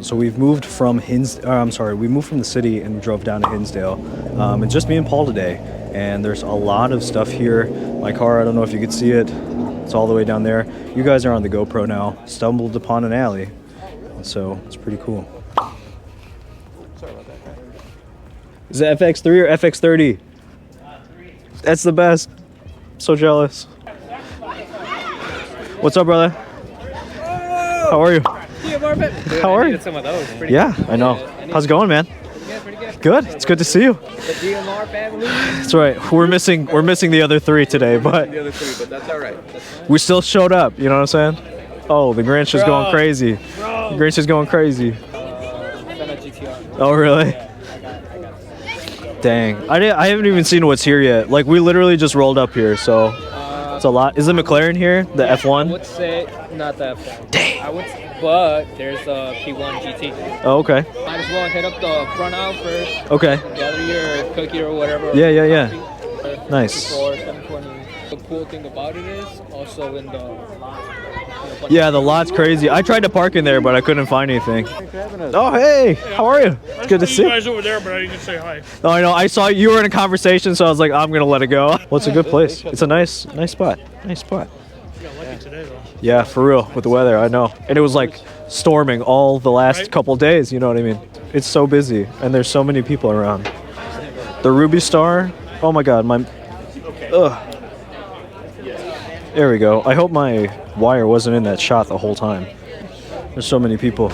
So we've moved from we moved from the city and drove down to Hinsdale. It's just me and Paul today, and there's a lot of stuff here. My car, I don't know if you could see it, it's all the way down there. You guys are on the GoPro now. Stumbled upon an alley, so it's pretty cool. Sorry about that, guy. Is it FX3 or FX30? That's the best. So jealous. What's up, brother? How are you? How are you? Some of those. Yeah, I know. How's it going, man? Pretty good. Good. It's good to see you. The DMR family. That's right. We're missing the other three today, but The other three, but that's all right. we still showed up. You know what I'm saying? Oh, the Grinch is going crazy. The Grinch is going crazy. Senna GTR. Oh, really? Dang. I haven't even seen what's here yet. Like, we literally just rolled up here, so it's a lot. Is the McLaren here? The F1? I would say not the F1. Dang. I would say, but there's a P1 GT. Oh, okay. Might as well hit up the front aisle first. Okay. Gather your cookie or whatever. Yeah. Coffee. Nice. 720. The cool thing about it is also in the lot. Yeah, the lot's crazy. I tried to park in there, but I couldn't find anything. Oh, hey. How are you? It's good to see you. guys over there, but I didn't say hi. Oh, I know. I saw you were in a conversation, so I was like, I'm going to let it go. Well, it's a good place. It's a nice spot. Nice spot. You got lucky today, though. Yeah, for real, with the weather, I know. And it was like storming all the last couple days, you know what I mean? It's so busy, and there's so many people around. The Ruby Star, oh my God, ugh. There we go. I hope my wire wasn't in that shot the whole time. There's so many people.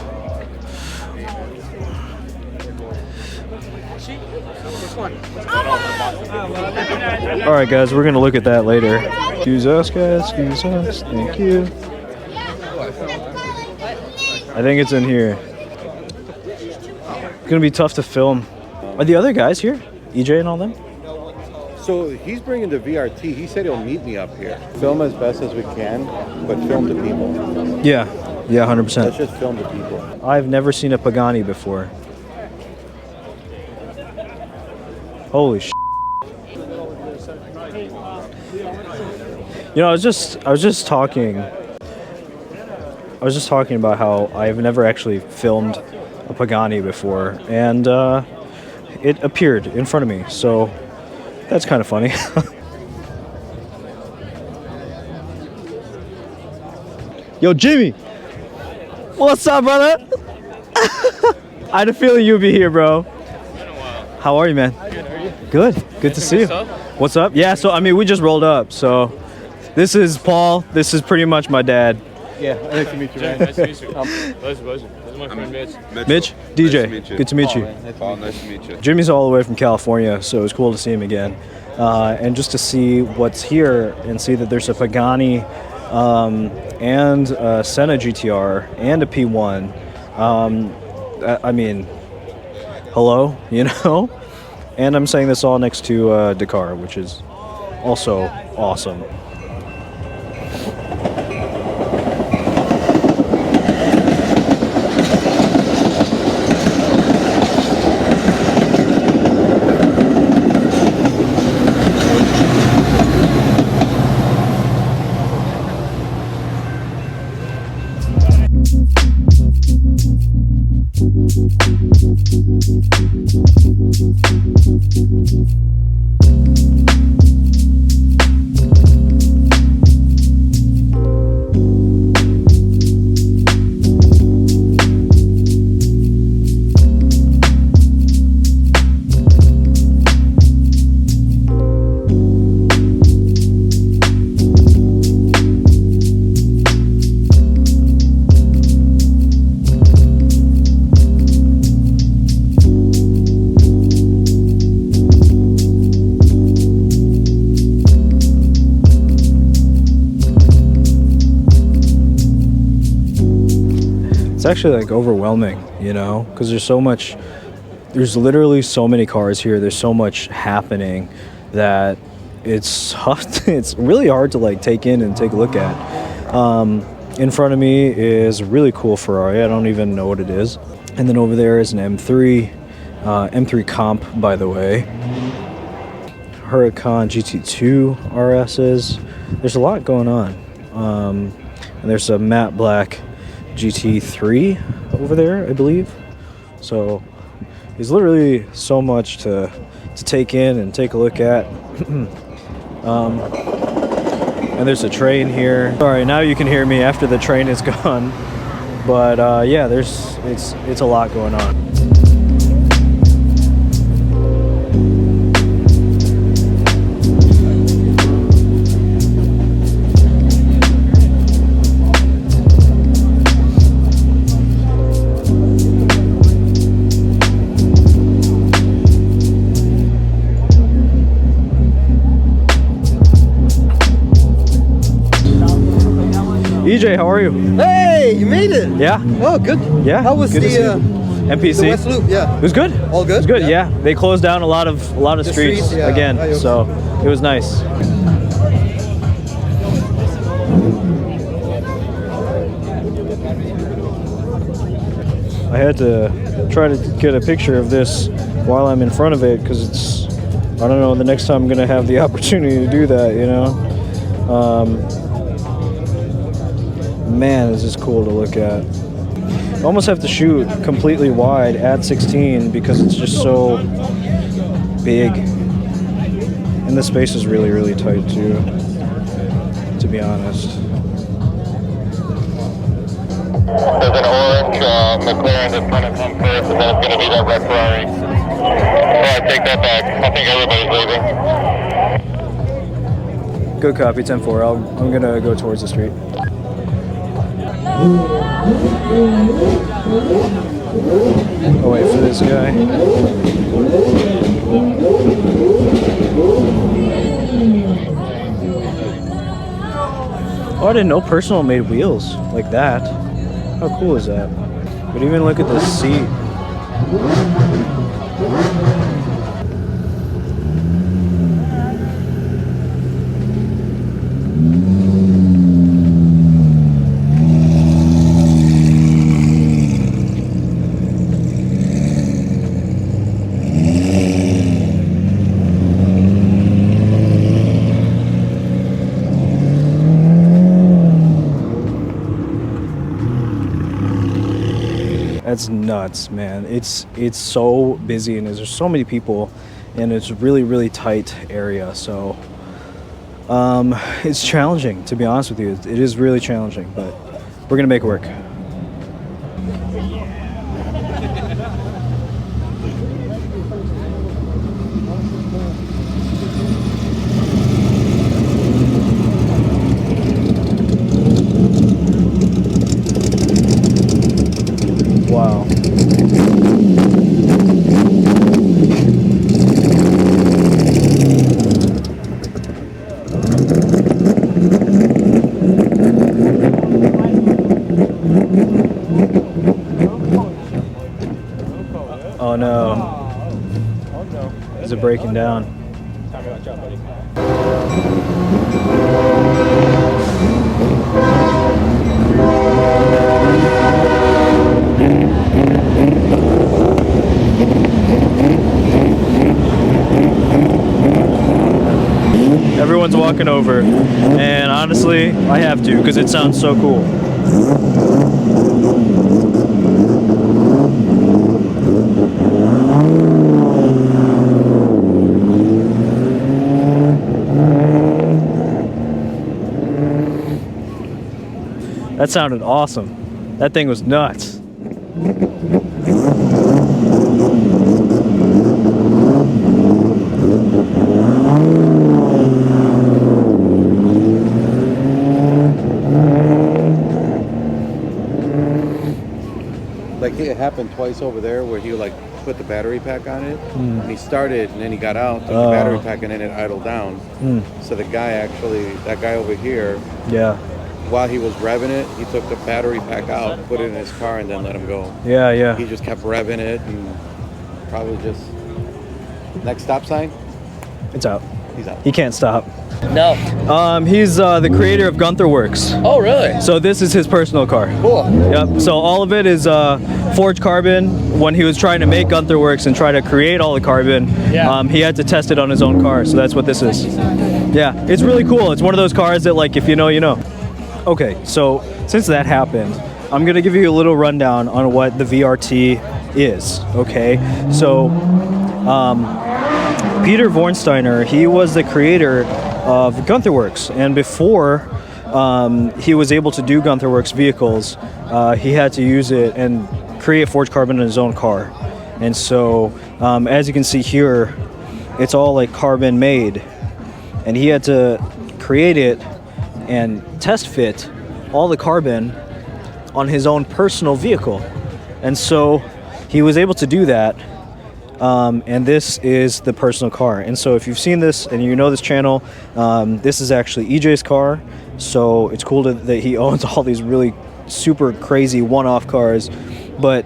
All right, guys, we're gonna look at that later. Excuse us, guys. Excuse us. Thank you. I think it's in here. It's gonna be tough to film. Are the other guys here? EJ and all them? So he's bringing the VRT. He said he'll meet me up here. Film as best as we can, but film the people. Yeah, 100%. Let's just film the people. I've never seen a Pagani before. Holy sh**. You know, I was just talking about how I've never actually filmed a Pagani before, and it appeared in front of me, so that's kind of funny. Yo, Jimmy! What's up, brother? I had a feeling you'd be here, bro. Been a while. How are you, man? Good, are you? Good to see you. What's up? Yeah, so I mean, we just rolled up, so this is Paul. This is pretty much my dad. Yeah, nice to meet you, man. Nice to meet you. Pleasure. This is my friend Mitch. Mitch? DJ. Good to meet you. Paul, nice to meet you. Jimmy's all the way from California, so it was cool to see him again. And just to see what's here and see that there's a Pagani and a Senna GTR and a P1. I mean, hello, you know? And I'm saying this all next to Dakar, which is also awesome. It's actually like overwhelming, you know, because there's literally so many cars here. There's so much happening that it's tough. It's really hard to like take in and take a look at. In front of me is a really cool Ferrari. I don't even know what it is. And then over there is an M3. M3 Comp, by the way. Huracan GT2 RSs. There's a lot going on. And there's a matte black GT3 over there, I believe. So there's literally so much to take in and take a look at. And there's a train here. Sorry, now you can hear me after the train is gone. But yeah, it's a lot going on. EJ, how are you? Hey, you made it. Yeah. Oh, good. Yeah. How was good to see you. the MPC? West Loop? Yeah. It was good. All good? It was good. Yeah. They closed down a lot of The streets streets, yeah. again, I hope so it was nice. I had to try to get a picture of this while I'm in front of it because it's, I don't know, the next time I'm gonna have the opportunity to do that, you know. Man, is this cool to look at. I almost have to shoot completely wide at 16 because it's just so big. And the space is really, really tight too, to be honest. There's an orange McLaren that's going to come first, and then it's going to be that red Ferrari. So I take that back. I think everybody's leaving. Good copy, 10-4. I'm gonna go towards the street. I'll wait for this guy. Oh, I didn't know Personal made wheels like that. How cool is that? But even look at the seat. That's nuts, man. It's so busy and there's so many people and it's a really, really tight area. So it's challenging, to be honest with you. It is really challenging, but we're gonna make it work. Wow. Oh no. Is it breaking down? Everyone's walking over, and honestly, I have to because it sounds so cool. That sounded awesome. That thing was nuts. Like it happened twice over there where he like put the battery pack on it and he started and then he got out, took the battery pack and then it idled down. So the guy actually, that guy over here, Yeah. while he was revving it, he took the battery pack out, put it in his car and then let him go. Yeah, yeah. He just kept revving it and probably just, next stop sign? It's out. He's out. He can't stop. No. He's the creator of Gunther Works. Oh, really? So this is his personal car. Cool. Yep. So all of it is forged carbon. When he was trying to make Gunther Works and try to create all the carbon, he had to test it on his own car. So that's what this is. Yeah, it's really cool. It's one of those cars that, like, if you know, you know. Okay, so since that happened, I'm gonna give you a little rundown on what the VRT is. Okay, so Peter Vornsteiner, he was the creator of Gunther Works, and before he was able to do Gunther Works vehicles, he had to use it and create forged carbon in his own car. And so, as you can see here, it's all like carbon made, and he had to create it and test fit all the carbon on his own personal vehicle. And so he was able to do that. And this is the personal car. And so if you've seen this and you know this channel, this is actually EJ's car. So it's cool that he owns all these really super crazy one-off cars. But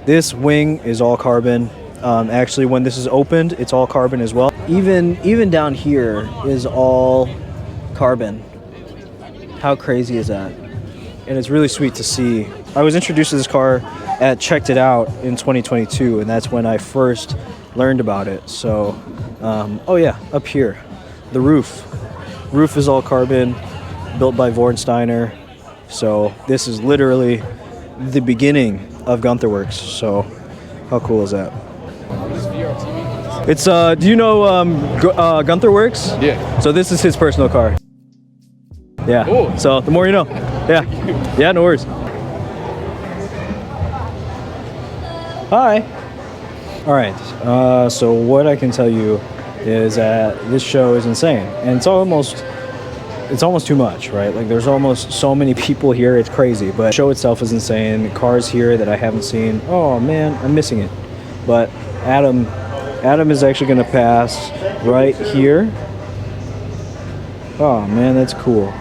this wing is all carbon. Actually, when this is opened, it's all carbon as well. Even down here is all carbon. How crazy is that? And it's really sweet to see. I was introduced to this car at Checked It Out in 2022, and that's when I first learned about it. So, oh yeah, up here, the roof is all carbon, built by Vornsteiner. So this is literally the beginning of Gunther Works. So how cool is that? It's do you know Gunther Works? Yeah. So this is his personal car. Yeah. Cool. So the more you know. Yeah. Yeah, no worries. Hi. All right. So what I can tell you is that this show is insane, and it's almost too much, right? Like, there's almost so many people here, it's crazy. But the show itself is insane. Cars here that I haven't seen. Oh man, I'm missing it. But Adam is actually gonna pass right here. Oh man, that's cool.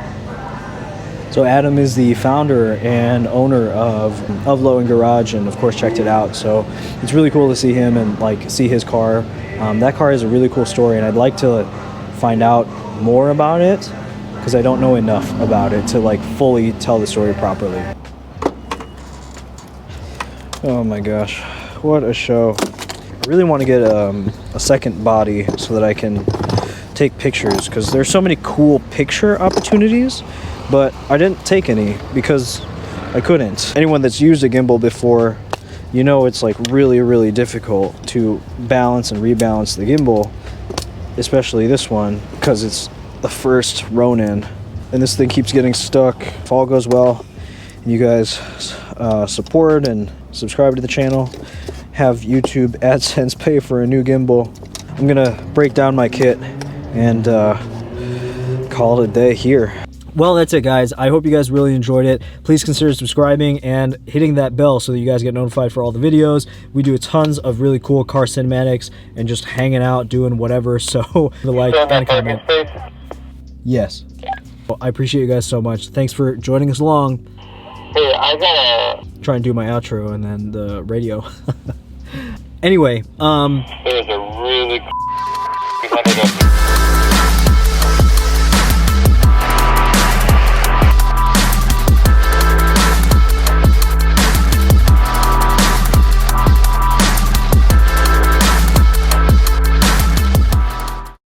So Adam is the founder and owner of Lowendgarage, and of course Checked It Out. So it's really cool to see him and like see his car. That car is a really cool story, and I'd like to find out more about it because I don't know enough about it to like fully tell the story properly. Oh my gosh, what a show. I really want to get a second body so that I can take pictures, because there's so many cool picture opportunities, but I didn't take any because I couldn't. Anyone that's used a gimbal before, you know it's like really difficult to balance and rebalance the gimbal, especially this one, because it's the first Ronin, and this thing keeps getting stuck. If all goes well and you guys support and subscribe to the channel, have YouTube AdSense pay for a new gimbal, I'm gonna break down my kit and call it a day here. Well, that's it, guys. I hope you guys really enjoyed it. Please consider subscribing and hitting that bell so that you guys get notified for all the videos. We do tons of really cool car cinematics and just hanging out, doing whatever. So, the like and a comment. Yes. Well, I appreciate you guys so much. Thanks for joining us along. Hey, I gotta... Try and do my outro and then the radio. Anyway, There's a really...